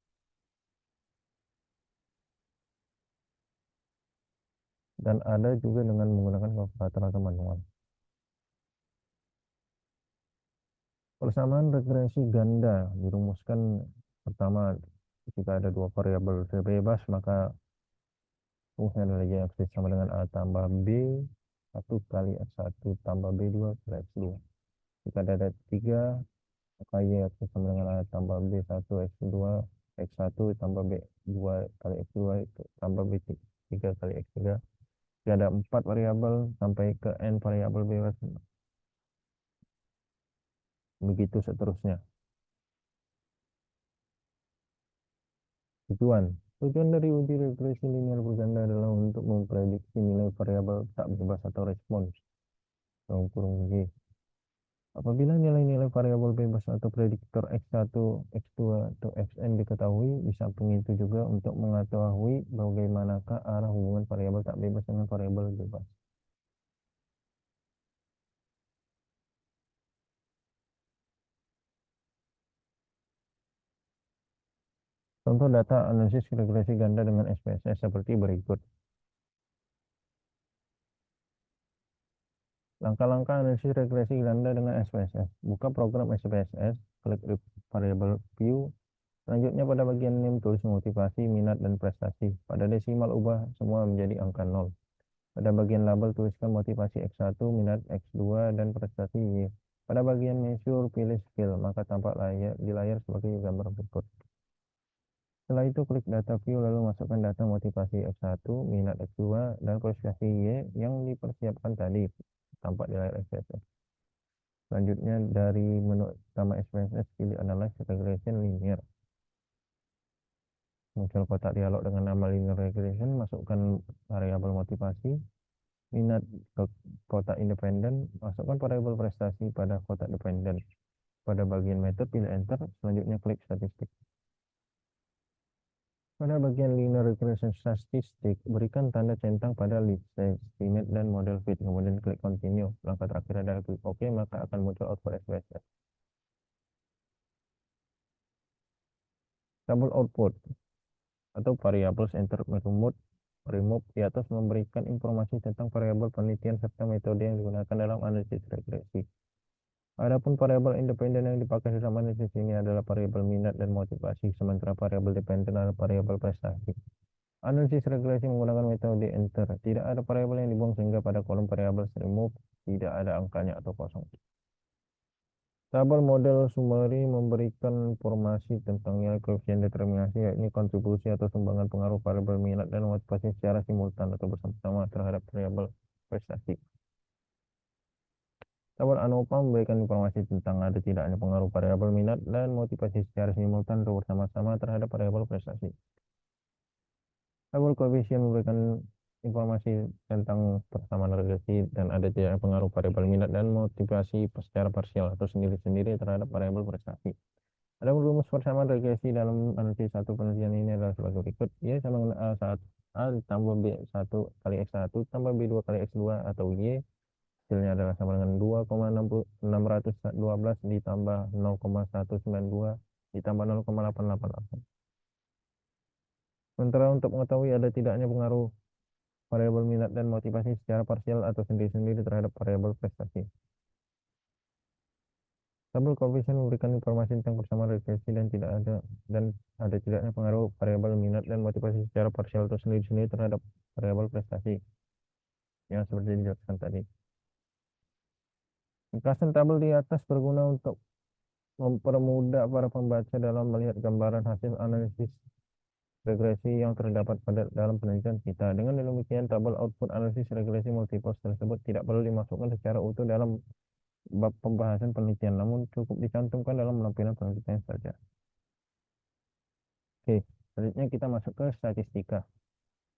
[SPEAKER 1] Dan ada juga dengan menggunakan kalkulator atau manual. Persamaan regresi ganda dirumuskan pertama, jika ada dua variabel bebas, maka rumusnya adalah Y aksis sama dengan A tambah B 1 kali X1 tambah B2 kali X2. Jika ada 3, maka Y aksis sama dengan A tambah B1 X2 X1 tambah B2 kali X2 tambah B3 kali X3. Jika ada 4 variabel sampai ke N variabel bebas, begitu seterusnya. Tujuan dari uji regresi linier berganda adalah untuk memprediksi nilai variabel tak bebas atau respons, kurung G. Apabila nilai-nilai variabel bebas atau prediktor X1, X2, atau Xn diketahui, di samping itu juga untuk mengetahui bagaimanakah arah hubungan variabel tak bebas dengan variabel bebas. Contoh data analisis regresi ganda dengan SPSS seperti berikut. Langkah-langkah analisis regresi ganda dengan SPSS. Buka program SPSS, klik variable view. Selanjutnya pada bagian name tulis motivasi, minat, dan prestasi. Pada desimal ubah semua menjadi angka 0. Pada bagian label tuliskan motivasi X1, minat X2, dan prestasi Y. Pada bagian measure pilih skill, maka tampak di layar seperti gambar berikut. Setelah itu klik data view lalu masukkan data motivasi X1, minat X2, dan prestasi Y yang dipersiapkan tadi, tampak di layar SPSS. Selanjutnya dari menu utama SPSS pilih Analyze Regression Linear. Muncul kotak dialog dengan nama linear regression, masukkan variabel motivasi, minat ke kotak independen, masukkan variabel prestasi pada kotak dependen. Pada bagian method, pilih enter, selanjutnya klik statistik. Pada bagian linear regression statistik, berikan tanda centang pada list estimate dan model fit, kemudian klik continue. Langkah terakhir adalah klik OK, maka akan muncul output SPSS. Tabel output atau variables enter remove di atas memberikan informasi tentang variabel penelitian serta metode yang digunakan dalam analisis regresi. Adapun variabel independen yang dipakai dalam analisis ini adalah variabel minat dan motivasi, sementara variabel dependen adalah variabel prestasi. Analisis regresi menggunakan metode enter. Tidak ada variabel yang dibuang sehingga pada kolom variabel remove tidak ada angkanya atau kosong. Tabel model summary memberikan informasi tentang nilai koefisien determinasi, yakni kontribusi atau sumbangan pengaruh variabel minat dan motivasi secara simultan atau bersama-sama terhadap variabel prestasi. Tabel ANOVA memberikan informasi tentang ada tidaknya pengaruh variabel minat dan motivasi secara simultan atau bersama-sama terhadap variabel prestasi. Tabel koefisien memberikan informasi tentang persamaan regresi dan ada tidaknya pengaruh variabel minat dan motivasi secara parsial atau sendiri-sendiri terhadap variabel prestasi. Ada rumus persamaan regresi dalam analisis satu penelitian ini adalah sebagai berikut. Y sama dengan A ditambah B1 kali X1 tambah B2 kali X2 atau Y hasilnya adalah sama dengan 2,612 ditambah 0,192 ditambah 0,888. Sementara untuk mengetahui ada tidaknya pengaruh variabel minat dan motivasi secara parsial atau sendiri-sendiri terhadap variabel prestasi. Tabel koefisien memberikan informasi tentang persamaan regresi dan ada tidaknya pengaruh variabel minat dan motivasi secara parsial atau sendiri-sendiri terhadap variabel prestasi. Yang seperti dijelaskan tadi. Ringkasan tabel di atas berguna untuk mempermudah para pembaca dalam melihat gambaran hasil analisis regresi yang terdapat dalam penelitian kita. Dengan demikian, tabel output analisis regresi multipos tersebut tidak perlu dimasukkan secara utuh dalam bab pembahasan penelitian, namun cukup dicantumkan dalam lampiran penelitian saja. Oke, selanjutnya kita masuk ke statistika.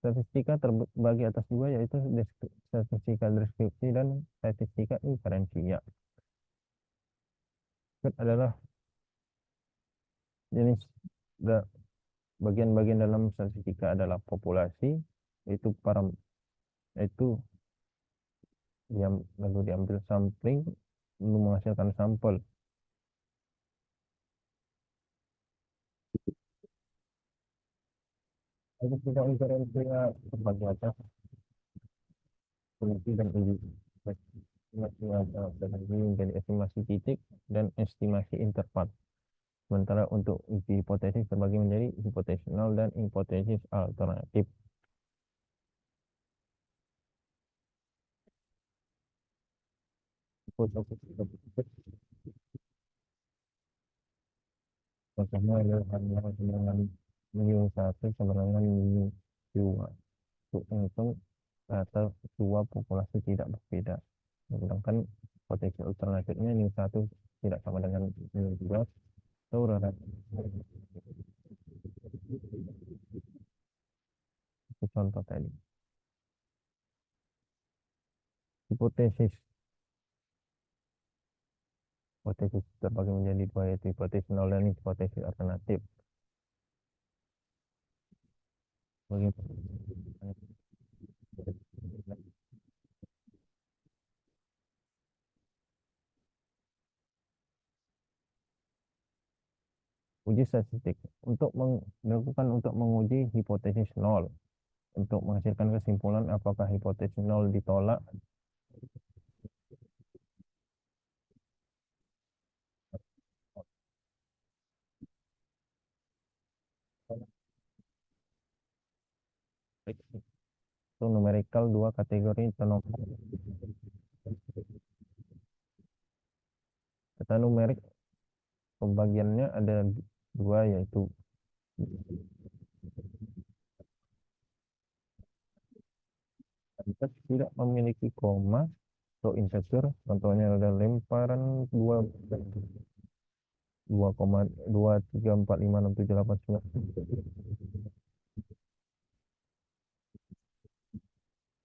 [SPEAKER 1] Statistika terbagi atas dua, yaitu statistika deskripsi dan statistika inferensia. Itu adalah jenis bagian-bagian dalam statistika adalah populasi, itu lalu diambil sampling lalu menghasilkan sampel. Statistika inferensia terbagi atas prediksi dan uji menjadi estimasi titik dan estimasi interval. Sementara untuk uji hipotesis terbagi menjadi hipotesis nol dan hipotesis alternatif. Contohnya adalah dengan mu1 sama dengan mu2 untuk menghitung rata dua populasi tidak berbeda. Sedangkan hipotesis alternatifnya mu1 tidak sama dengan mu2 atau rata. Itu contoh tadi. Hipotesis terbagi menjadi dua, yaitu hipotesis nol dan hipotesis alternatif. Uji statistik dilakukan untuk menguji hipotesis nol, untuk menghasilkan kesimpulan apakah hipotesis nol ditolak itu numerical dua kategori data numerik. Pembagiannya ada dua, yaitu tidak memiliki koma atau integer. Contohnya ada lemparan 2,23456789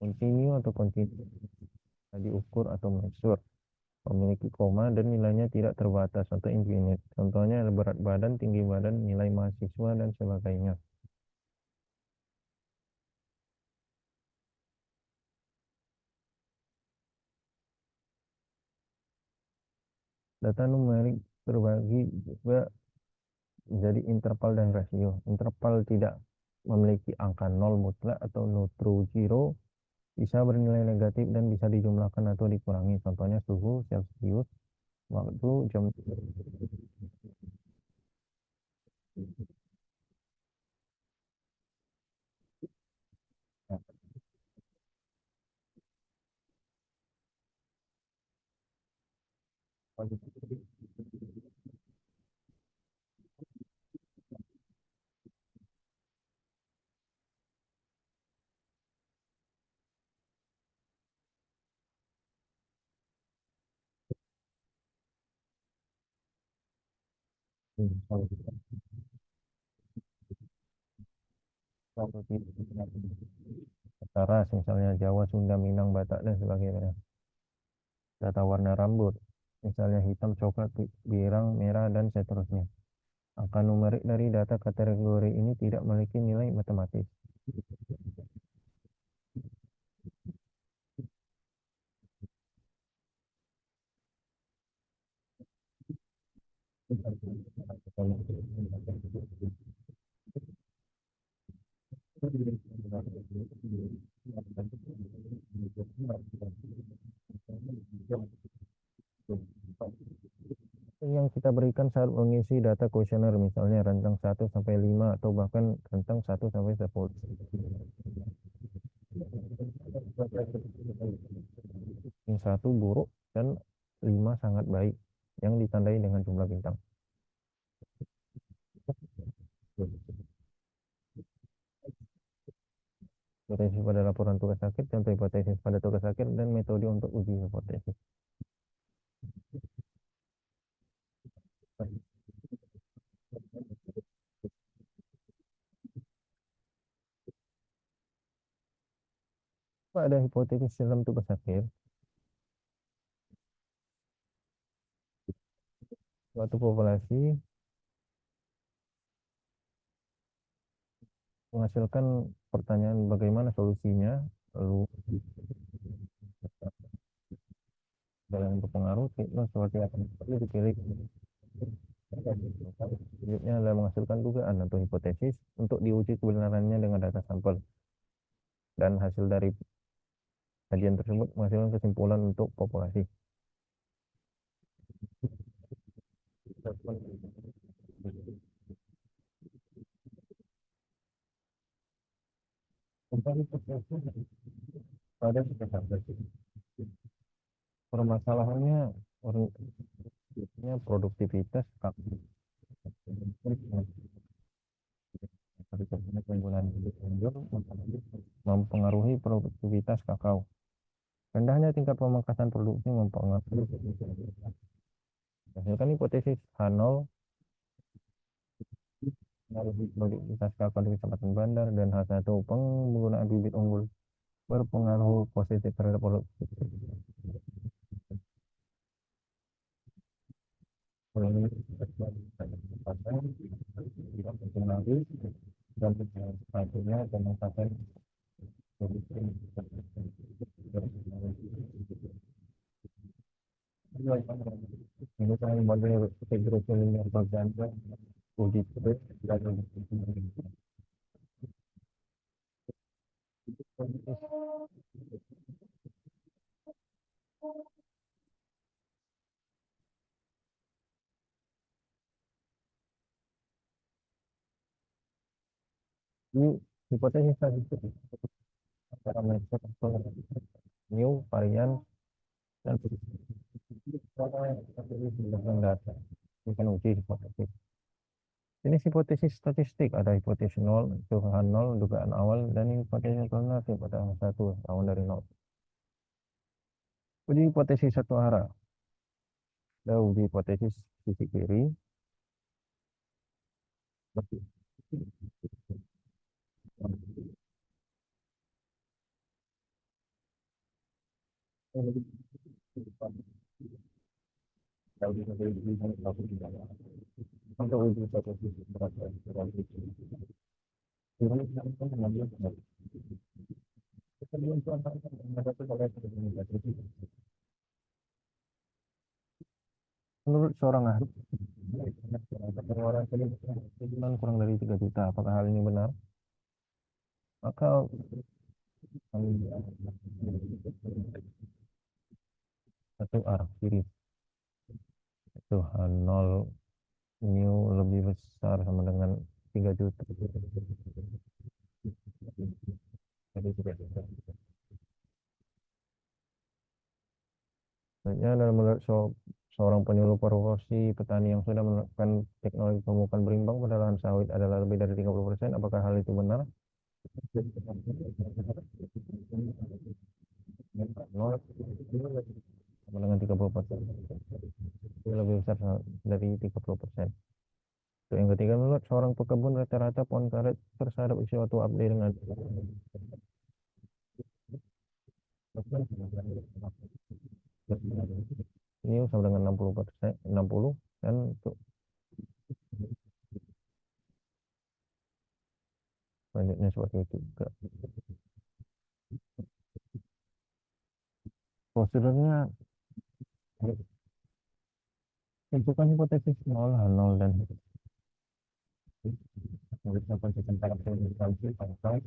[SPEAKER 1] Kontinu atau kontinu bisa diukur atau mengukur, memiliki koma dan nilainya tidak terbatas atau infinite. Contohnya berat badan, tinggi badan, nilai mahasiswa, dan sebagainya. Data numerik terbagi juga menjadi interval dan rasio. Interval tidak memiliki angka nol mutlak atau no true zero, bisa bernilai negatif dan bisa dijumlahkan atau dikurangi. Contohnya suhu Celcius, waktu, jam. Kalau Taras, misalnya Jawa, Sunda, Minang, Batak, dan sebagainya. Data warna rambut, misalnya hitam, coklat, pirang, merah, dan seterusnya. Angka numerik dari data kategori ini tidak memiliki nilai matematis. Yang kita berikan saat mengisi data kuesioner, misalnya rentang 1 sampai 5 atau bahkan rentang 1 sampai 10. Yang satu buruk dan 5 sangat baik, yang ditandai dengan jumlah bintang. Hipotesis pada laporan tugas akhir, contoh hipotesis pada tugas akhir, dan metode untuk uji hipotesis. Pada hipotesis dalam tugas akhir, suatu populasi menghasilkan pertanyaan bagaimana solusinya, lalu dalam berpengaruh, treatment seperti apa perlu dipilih. Selanjutnya adalah menghasilkan dugaan atau hipotesis untuk diuji kebenarannya dengan data sampel, dan hasil dari kajian tersebut menghasilkan kesimpulan untuk populasi. Pada permasalahannya produktivitas penggunaan mempengaruhi produktivitas kakao. Rendahnya tingkat pemangkasan produksi mempengaruhi. Hasilkan hipotesis H0 mempengaruhi produktivitas kakao di Kecamatan Bandar, dan H1 penggunaan bibit unggul berpengaruh positif terhadap produktivitas. Tidak mempengaruhi dan satunya pemangkasan produksi. Ini saya model integrasi linear berganda uji coba dan ini hipotesis statistik parameter new varian dan berdasarkan data. Bukan uji hipotesis. Ini hipotesis statistik, ada hipotesis nol, Tuhan nol, dugaan awal, dan hipotesis alternatif pada satu tahun dari nol. Uji hipotesis satu arah, ada uji hipotesis sisi kiri, Untuk uji satu sisi berat menurut seorang ahli, pengeluaran sebulan kurang dari 3 juta. Apakah hal ini benar? Maka satu arah kiri itu nol new lebih besar sama dengan 3 juta. Jadi tidak bisa. Selanjutnya adalah menurut seorang penyuluh profesi petani yang sudah menerapkan teknologi pemupukan berimbang pada lahan sawit adalah lebih dari 30%. Apakah hal itu benar? Nol sama dengan 30%. Itu lebih besar dari 30%. Untuk yang ketiga, menurut seorang pekebun rata-rata pohon karet tersadap isi suatu update dengan ini sama dengan 60%, 60 dan untuk selanjutnya seperti itu juga. Prosedurnya tentukan hipotesis nol, nol dan bisa konsisten pada kalkulasi sampai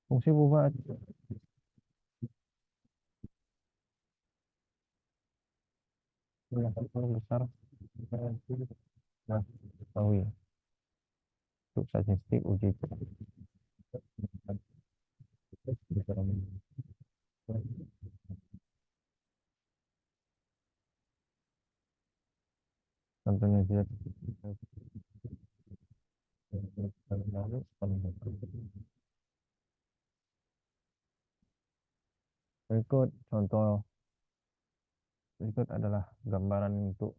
[SPEAKER 1] fungsi buah yang besar nah ketahui untuk statistik uji tentunya dia berikut contoh berikut adalah gambaran untuk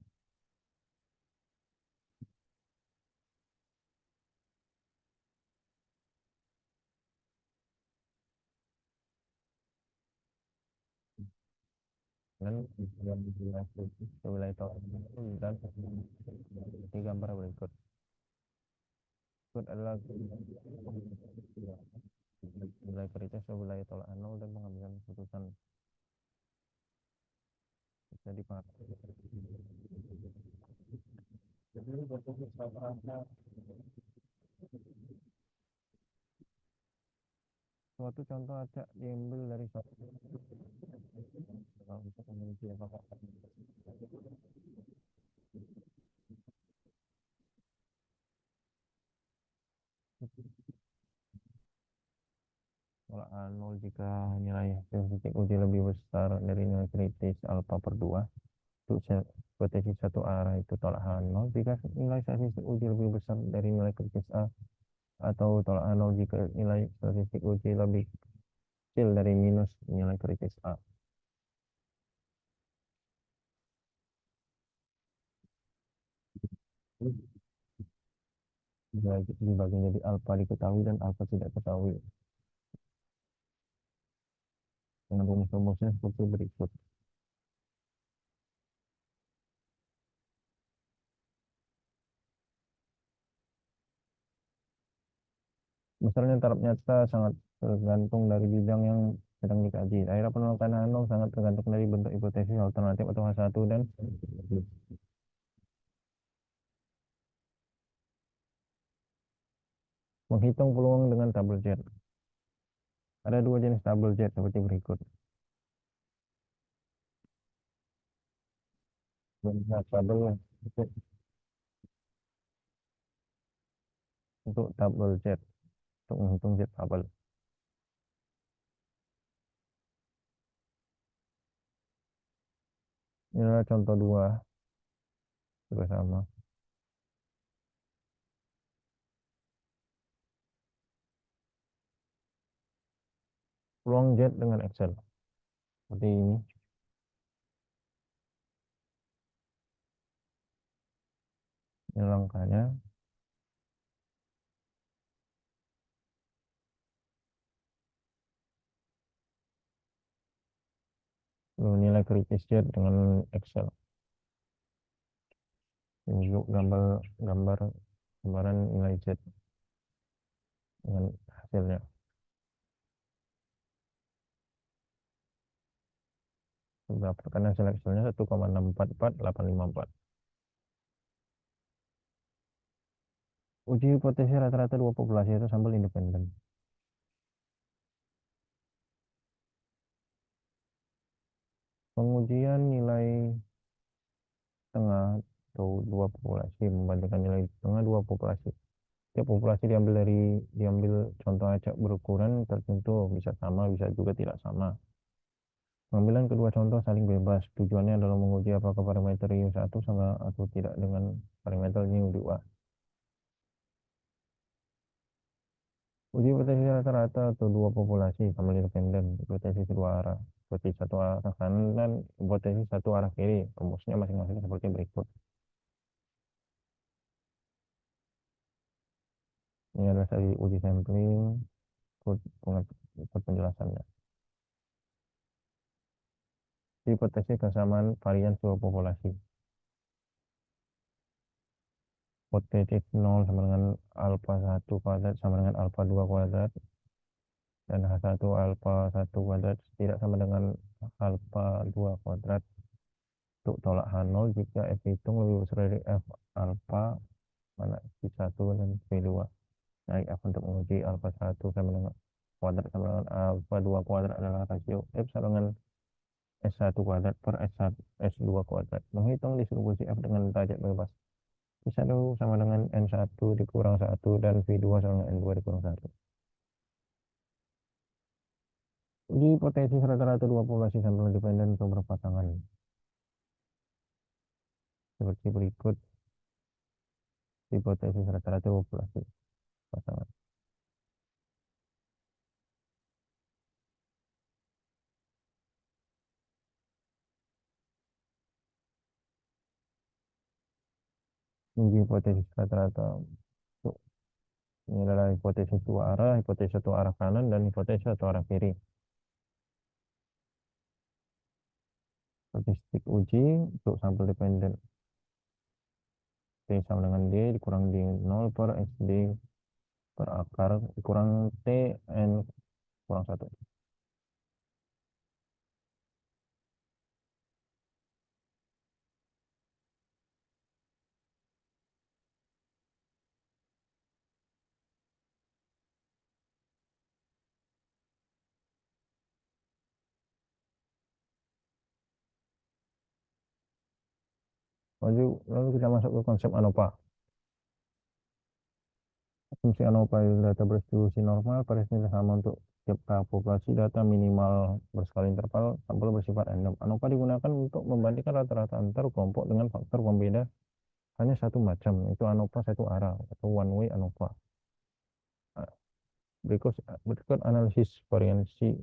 [SPEAKER 1] dan wilayah tahun dan di gambar berikut adalah wilayah kritis wilayah tolak nol dan pengambilan keputusan bisa dipengaruhi. Suatu contoh acak diambil dari suatu untuk memiliki apakah tolak nol jika nilai titik uji lebih besar dari nilai kritis alfa per 2 untuk hipotesis satu arah itu tolak nol jika nilai statistik uji lebih besar dari nilai kritis A atau tolak nol jika nilai statistik uji lebih kecil dari minus nilai kritis A. Dibagi jadi alfa diketahui dan alfa tidak ketahui dengan rumus-rumusnya seperti berikut. Misalnya taraf nyata sangat tergantung dari bidang yang sedang dikaji. Daerah penolakan nol sangat tergantung dari bentuk hipotesis alternatif atau H1 dan menghitung peluang dengan tabel Z. Ada dua jenis tabel Z seperti berikut. Tabel untuk tabel Z untuk menghitung Z tabel. Ini adalah contoh dua bersama. Peluang Z dengan Excel seperti ini. Ini langkahnya. Lalu nilai kritis Z dengan Excel. Tunjuk gambaran nilai Z dengan hasilnya. Dapatkan hasil Excelnya 1,644854. Uji hipotesis rata-rata dua populasi itu sampel independen. Pengujian nilai tengah atau dua populasi membandingkan nilai tengah dua populasi. Tiap populasi diambil contoh acak berukuran tertentu, bisa sama, bisa juga tidak sama. Pengambilan kedua contoh saling bebas. Tujuannya adalah menguji apakah parameter U1 sama atau tidak dengan parameter U2. Uji hipotesis rata-rata atau dua populasi sampel independen, hipotesis dua arah, hipotesis satu arah kanan dan hipotesis satu arah kiri. Rumusnya masing-masing seperti berikut. Ini adalah sesi uji sampling, ikut penjelasannya. Hipotesis kesamaan varian sebuah populasi. Hipotesis 0 sama dengan alfa 1 kuadrat sama dengan alfa 2 kuadrat. Dan H1 alfa 1 kuadrat tidak sama dengan alfa 2 kuadrat. Untuk tolak H0 jika F hitung lebih besar dari F alfa, mana V1 dan V2. Naik F untuk menguji alfa 1 sama dengan kuadrat sama dengan alfa 2 kuadrat adalah rasio F sama dengan S1 kuadrat per S1, S2 kuadrat. Menghitung distribusi F dengan derajat bebas. V1 sama dengan N1 dikurang 1 dan V2 sama dengan N2 dikurang 1. Uji hipotesis rata-rata dua populasi sampel independen untuk berpasangan. Seperti berikut. Hipotesis rata-rata dua populasi pasangan. Uji hipotesis rata-rata. Ini adalah hipotesis dua arah, hipotesis satu arah kanan, dan hipotesis satu arah kiri. Statistik uji untuk sampel dependen. T sama dengan D dikurang D 0 per SD per akar dikurang T N kurang 1. Lalu kita masuk ke konsep ANOVA. Asumsi ANOVA data berdistribusi normal pada nilai sama untuk tiap populasi data minimal berskala interval sampel bersifat random. ANOVA digunakan untuk membandingkan rata-rata antar kelompok dengan faktor pembeda hanya satu macam, yaitu ANOVA satu arah atau one way ANOVA. Berikut analisis variansi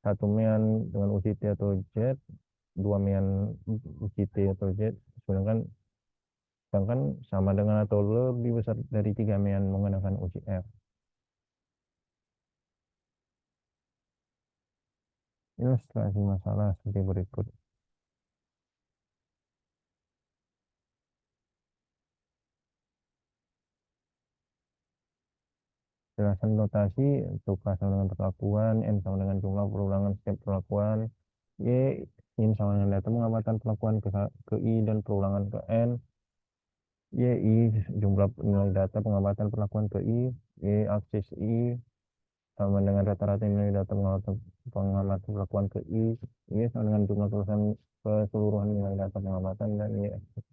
[SPEAKER 1] satu mean dengan uji T atau Z, dua mean uji T atau Z, sedangkan sama dengan atau lebih besar dari tiga mean menggunakan uji F. Ilustrasi masalah seperti berikut. Jelasan notasi untuk K sama dengan perlakuan, N sama dengan jumlah perulangan setiap perlakuan, Y in sama dengan data pengamatan perlakuan ke I dan perulangan ke N, YI jumlah nilai data pengamatan perlakuan ke I, Y aksis I sama dengan rata-rata nilai data pengamatan perlakuan ke I, Y sama dengan jumlah keseluruhan nilai data pengamatan, dan Y aksis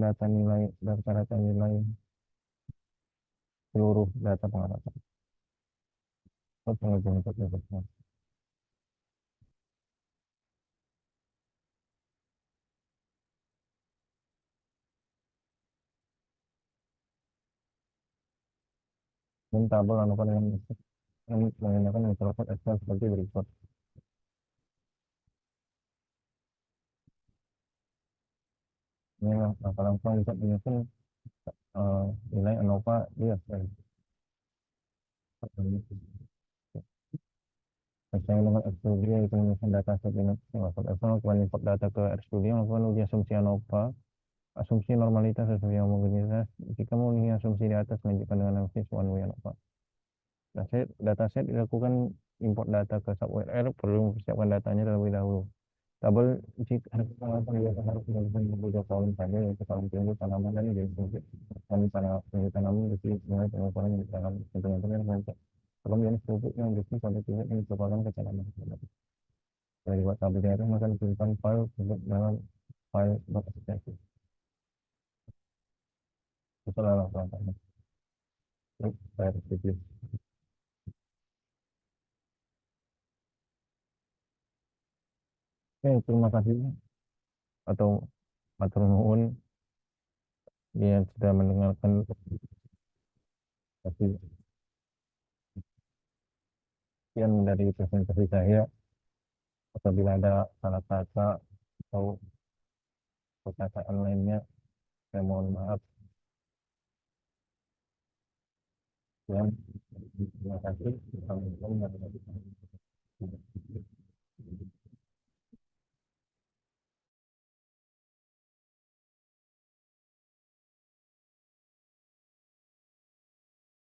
[SPEAKER 1] data nilai rata-rata nilai seluruh data pengamatan. Pengujian berikutnya. Dan tabel ANOVA yang menggunakan Microsoft Excel seperti berikut. Ini langkah langsung bisa menyusun nilai ANOVA dia misalnya dengan RStudio itu menyusun dataset ini masuk Excel lakukan import data ke RStudio lakukan uji asumsi ANOVA asumsi normalitas sesuai yang homogenitas jika memenuhi asumsi di atas lanjutkan dengan analisis one way ANOVA. Dataset dilakukan import data ke subware perlu mempersiapkan datanya terlebih dahulu. Tabel jika pengamatan biasa harus dilakukan beberapa kolom saja yaitu kolom penyebut tanaman dan jenis penyebut kami penyebut tanaman berisi mulai pengukuran yang ditanam hitung-hitung yang mengukur kolom jenis pupuk yang berisi pada pihak yang disebarkan ke tanaman dari buat tabel itu maka ditentukan file untuk dalam file asosiasi setelah lakukan saya setuju. Terima kasih atau matur nuwun yang sudah mendengarkan sekian dari presentasi saya. Apabila ada salah kata atau perkataan lainnya, saya mohon maaf. Ya, terima kasih. Assalamualaikum warahmatullahi wabarakatuh.